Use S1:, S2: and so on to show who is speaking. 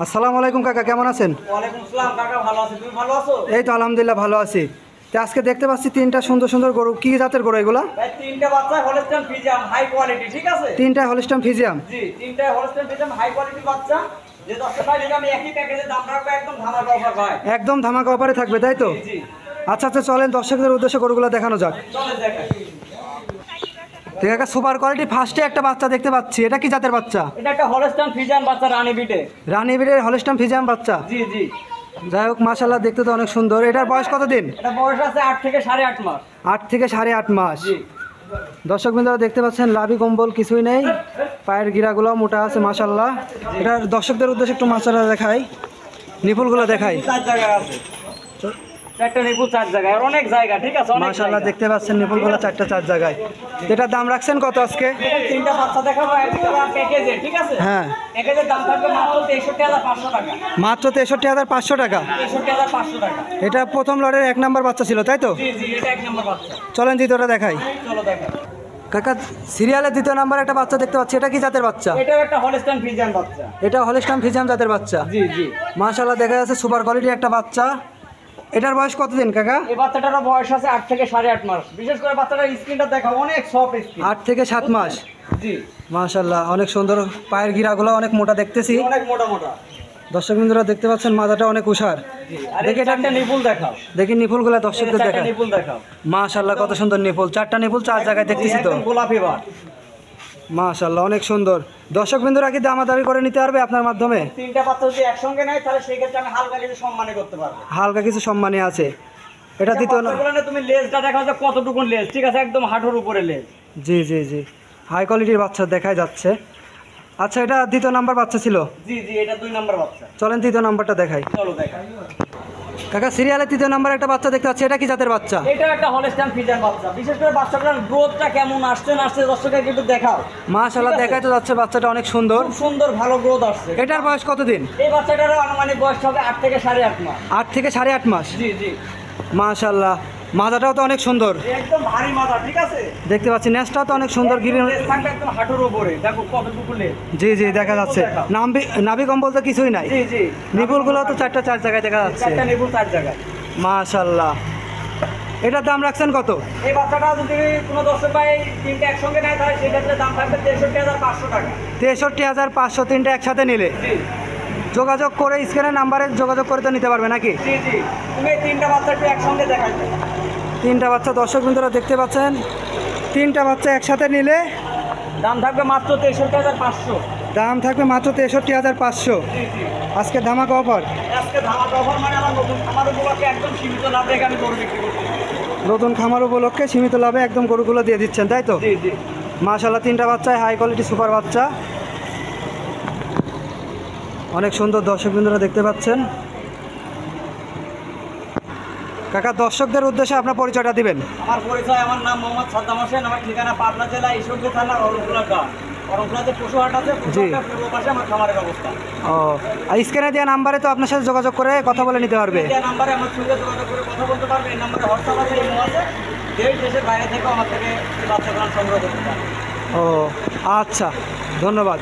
S1: আসসালামু আলাইকুম কাকা, কেমন আছেন?
S2: ওয়ালাইকুম আসসালাম কাকা, ভালো আছি। তুমি ভালো আছো?
S1: এই তো আলহামদুলিল্লাহ ভালো আছি। তো আজকে দেখতে পাচ্ছি তিনটা সুন্দর সুন্দর গরু। কি জাতের গরু এগুলা?
S2: ভাই তিনটা বাচ্চা হলস্টাইন ফ্রিজিয়ান হাই কোয়ালিটি, ঠিক আছে?
S1: তিনটা হলস্টাইন ফ্রিজিয়ান।
S2: জি, তিনটা হলস্টাইন ফ্রিজিয়ান হাই কোয়ালিটি বাচ্চা। যে 10 টাকা দিলে আমি একই প্যাকেজে দাম রাখবো, একদম ধামাকা অফার ভাই।
S1: একদম ধামাকা অফারে থাকবে, তাই তো?
S2: জি জি।
S1: আচ্ছা আচ্ছা, চলেন দর্শকদের উদ্দেশ্যে গরুগুলো দেখানো যাক।
S2: চলে দেখেন।
S1: ঠিক আছে, সুপার কোয়ালিটি ফার্স্টে একটা বাচ্চা দেখতে পাচ্ছি। এটা কি জাতের বাচ্চা?
S2: এটা একটা হলস্টাইন ফ্রিজিয়ান বাচ্চা, রানী বিটে।
S1: রানী বিটের হলস্টাইন ফ্রিজিয়ান বাচ্চা।
S2: জি জি।
S1: যাই হোক, মাশাআল্লাহ, দেখতে তো অনেক সুন্দর। এটার বয়স কতদিন?
S2: এটা বয়স আছে 8 থেকে 8.5 মাস।
S1: 8 থেকে 8.5 মাস।
S2: জি।
S1: দর্শক বিন্দুরা দেখতে পাচ্ছেন, লাভি কম্বল কিছুই নেই, পায়ের গিরাগুলো মোটা আছে মাশাআল্লাহ। এটা দর্শকদের উদ্দেশ্যে একটু মাছাটা দেখাই, নিপুলগুলো দেখাই।
S2: 4 জায়গায় আছে। চারটা নিপুল 4 জায়গায়, আর অনেক জায়গা, ঠিক আছে? অনেক
S1: মাশাআল্লাহ, দেখতে পাচ্ছেন নিপুলগুলো 4 জায়গায়। এটার দাম রাখছেন কত আজকে?
S2: তিনটা বাচ্চা দেখাবো একটা প্যাকেজে, ঠিক আছে?
S1: হ্যাঁ,
S2: প্যাকেজের দাম থাকবে মাত্র 63,500 টাকা।
S1: মাত্র 63,500 টাকা।
S2: 63,500 টাকা।
S1: এটা প্রথম লটের 1 নাম্বার বাচ্চা ছিল, তাই তো?
S2: জি জি, এটা 1 নম্বর বাচ্চা।
S1: চলেন দ্বিতীয়টা দেখাই।
S2: চলো দেখো।
S1: কাকা, সিরিয়ালের 2 নাম্বার একটা বাচ্চা দেখতে পাচ্ছি। এটা কি জাতের বাচ্চা?
S2: এটাও একটা হলস্টাইন ফ্রিজিয়ান বাচ্চা।
S1: এটা হলস্টাইন ফ্রিজিয়ান জাতের বাচ্চা।
S2: জি জি।
S1: মাশাআল্লাহ, দেখা যাচ্ছে সুপার কোয়ালিটির একটা বাচ্চা। এটার বয়স কতদিন কাকা?
S2: এই বাচ্চাটার বয়স আছে 8 থেকে 8.5 মাস। বিশেষ করে বাচ্চাটার স্কিনটা দেখো, অনেক সফট স্কিন।
S1: 8 থেকে 7 মাস।
S2: জি।
S1: মাশাআল্লাহ, অনেক সুন্দর। পায়ের গিরাগুলো অনেক মোটা দেখতেছি।
S2: অনেক মোটা মোটা।
S1: দর্শক বিন্দুরা দেখতে পাচ্ছেন, মাথাটা অনেক উষার।
S2: আর
S1: দেখি
S2: এটা একটা নিপুল দেখাও।
S1: দেখি নিপুলগুলো দর্শকদের
S2: চারটা
S1: দেখা।
S2: নিপুল দেখাও।
S1: মাশাআল্লাহ, কত সুন্দর নিপুল। 4টা নিপুল 4 জায়গায় দেখতেছি তো।
S2: একদম গোলাপি বার।
S1: মাশাআল্লাহ, অনেক সুন্দর। দর্শক বিন্দুরা কি দামাদামি করে নিতে পারবে আপনার মাধ্যমে?
S2: তিনটা বাচ্চা যদি একসঙ্গে নেয় তাহলে সেই ক্ষেত্রে আমি হালকা কিছু সম্মানী করতে পারবো।
S1: হালকা কিছু সম্মানী আছে। এটা দ্বিতীয় না?
S2: বাচ্চাগুলো না, তুমি লেজটা দেখাও যে কতটুকুন লেজ, ঠিক আছে? একদম হাঁটুর উপরে লেজ।
S1: জি জি জি, হাই কোয়ালিটির বাচ্চা দেখা যাচ্ছে। আচ্ছা, এটা দ্বিতীয় নাম্বার বাচ্চা ছিল।
S2: জি জি, এটা 2 নম্বর বাচ্চা।
S1: চলেন তৃতীয় নাম্বারটা দেখাই।
S2: চলো দেখাই।
S1: কাকা, সিরিয়ালের 3য় নাম্বার একটা বাচ্চা দেখতে পাচ্ছি। এটা কি জাতের বাচ্চা?
S2: এটা একটা হলস্টাইন ফ্রিজিয়ান বাচ্চা। বিশেষ করে বাচ্চাটার গ্রোথটা কেমন আসছে না আসছে দর্শককে একটু দেখাও।
S1: মাশাআল্লাহ,
S2: ঠিক আছে?
S1: দেখাই তো যাচ্ছে বাচ্চাটা অনেক সুন্দর।
S2: খুব সুন্দর, ভালো গ্রোথ আসছে।
S1: এটার বয়স কতদিন?
S2: এই বাচ্চাটারও আনুমানিক বয়স হবে 8 থেকে 8.5 মাস।
S1: 8 থেকে 8.5 মাস।
S2: জি জি।
S1: মাশাআল্লাহ, মাথাটাও তো অনেক সুন্দর
S2: একদম ভারী মাথা, ঠিক আছে?
S1: দেখতে পাচ্ছি। নেসটাও তো অনেক সুন্দর। গিরি
S2: লেজ থাকবে একদম হাঁটুর উপরে, দেখো কতটুকু লেজ।
S1: জি জি, দেখা যাচ্ছে। নাভি কম্বল তো কিছুই নাই।
S2: জি জি।
S1: নিপুলগুলো তো 4 জায়গায় দেখা যাচ্ছে।
S2: চারটা নিপুল 4 জায়গায়।
S1: মাশাআল্লাহ, এটার দাম রাখছেন কত?
S2: এই বাচ্চাটা যদি কোনো দর্শক ভাই তিনটা একসঙ্গে নেয় তাহলে সেক্ষেত্রে দাম থাকবে 63,500 টাকা।
S1: 63,500, তিনটা একসাথে নিলে।
S2: জি
S1: যোগাযোগ করে স্ক্রিনের নাম্বারে যোগাযোগ করে তো নিতে পারবে নাকি?
S2: জি জি। তুমি এই তিনটা বাচ্চা একটু একসঙ্গে দেখাইবে।
S1: 3টা বাচ্চা দর্শক বন্ধুরা দেখতে পাচ্ছেন। 3টা বাচ্চা একসাথে নিলে
S2: দাম থাকবে মাত্র 63,500।
S1: দাম থাকবে মাত্র 63,500।
S2: জি জি।
S1: আজকে ধামাকা অফার।
S2: আজকে ধামাকা অফার মানে আমার নতুন খামার উপলক্ষে একদম সীমিত লাভ রেখে আমি গরু বিক্রি করছি।
S1: নতুন খামার উপলক্ষে সীমিত লাভে একদম গরুগুলো দিয়ে দিচ্ছেন, তাই তো?
S2: জি জি।
S1: মাশাআল্লাহ, 3টা বাচ্চায় হাই কোয়ালিটি সুপার বাচ্চা, অনেক সুন্দর। দর্শক বিন্দুরা দেখতে পাচ্ছেন। কাকা, দর্শকদের উদ্দেশ্যে আপনার পরিচয়টা দিবেন।
S2: আমার পরিচয়, আমার নাম মোহাম্মদ সাদ্দাম হোসেন। আমার ঠিকানা পাবনা জেলা ঈশ্বরদী থানা অরণখোলা গ্রাম। অরণখোলাতে পশু হাট আছে, পশু হাটের পূর্ব পাশে আমার খামারের অবস্থা।
S1: ও, আর স্ক্রিনে দেওয়া নাম্বারে তো আপনার সাথে যোগাযোগ করে কথা বলে নিতে পারবে।
S2: এই নাম্বারে আমার সঙ্গে যোগাযোগ করে কথা বলতে পারবে। এই নাম্বারে হোয়াটসঅ্যাপ আছে, ইমো আছে। দেশ দেশের বাইরে থেকেও আমার থেকে বাচ্চাগুলো সংগ্রহ করতে পারবে।
S1: ও আচ্ছা, ধন্যবাদ।